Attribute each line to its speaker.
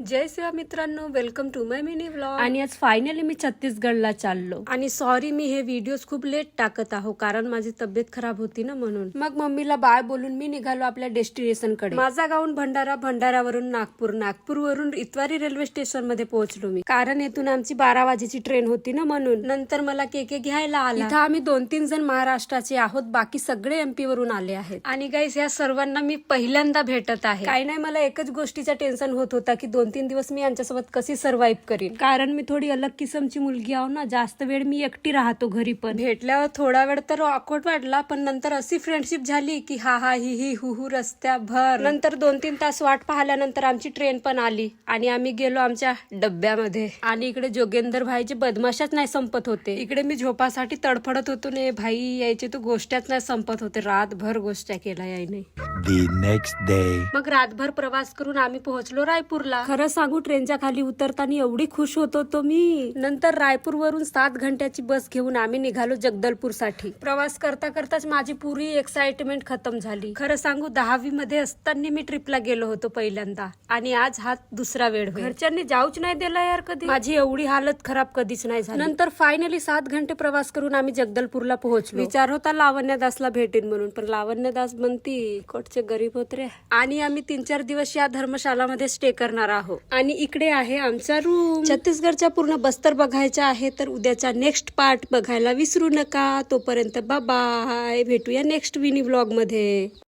Speaker 1: जय शिवा मित्रांनो, welcome to my mini vlog.
Speaker 2: आणि आज फायनली मी छत्तीसगडला चाललो.
Speaker 1: आणि सॉरी, मी हे व्हिडिओज खूप लेट टाकत आहो कारण माझी तब्येत खराब होती ना, म्हणून मग मम्मीला बाय बोलून मी निघालो आपल्या डेस्टिनेशन कडे. माझा गाऊन भंडारा, भंडाऱ्यावरून नागपूर, नागपूरवरून इतवारी रेल्वे स्टेशन मध्ये पोहोचलो मी, कारण येथून आमची 12 वाजेची ट्रेन होती ना, म्हणून नंतर मला केके घ्यायला आला. इथं आम्ही 2-3 जण महाराष्ट्राचे आहोत, बाकी सगळे MP वरून आले आहेत. आणि गाईस, या सर्वांना मी पहिल्यांदा भेटत आहे. काही नाही, मला एकच गोष्टीचा टेन्शन होत होता की 2-3 दिवस मी यांच्यासोबत कशी सर्व्हाइव्ह करीन, कारण मी थोडी अलग किसमची मुलगी आहो ना. जास्त वेळ मी एकटी राहतो घरी. पण भेटल्यावर थोडा वेळ तर ऑकवर्ड वाटला, पण नंतर अशी फ्रेंडशिप झाली की हा हा ही ही हु हु रस्त्याभर. नंतर 2-3 तास वाट पाहिल्यानंतर आमची ट्रेन पण आली आणि आम्ही गेलो आमच्या डब्यामध्ये. आणि इकडे जोगेंदर भाईचे बदमाशाच नाही संपत होते. इकडे मी झोपासाठी तडफडत होतो ने भाई, यायचे तो गोष्ट्याच नाही संपत होते. रातभर गोष्ट्या केला यायने. मग रातभर प्रवास करून आम्ही पोहोचलो रायपूरला. खरं सांगू, ट्रेनच्या खाली उतरताना एवढी खुश होत होतो मी. नंतर रायपूर वरून 7 घंट्याची बस घेऊन आम्ही निघालो जगदलपूर साठी. प्रवास करता करताच माझी पुरी एक्साइटमेंट खतम झाली. खरं सांगू, 10वी मध्ये असताना मी ट्रिपला गेलो होतो पहिल्यांदा, आणि आज हा दुसरा वेळ. घरच्यांनी जाऊच नाही दिला यार कधी. माझी एवढी हालत खराब कधीच नाही झाली. नंतर फायनली 7 घंटे प्रवास करून आम्ही जगदलपूरला पोहोचलो. विचार होता लावण्य दासला भेटेन म्हणून, पण लावण्य दास म्हणती कोटचे गरीब होत रे. आणि आम्ही 3-4 दिवस या धर्मशालामध्ये स्टे करणार आहोत. आणि इकडे आहे आमचा रूम. छत्तीसगडच्या पूर्ण बस्तर बघायचा आहे तर उद्याचा नेक्स्ट पार्ट बघायला विसरू नका. तोपर्यंत बाय, भेटूया नेक्स्ट मिनी व्लॉग मध्ये.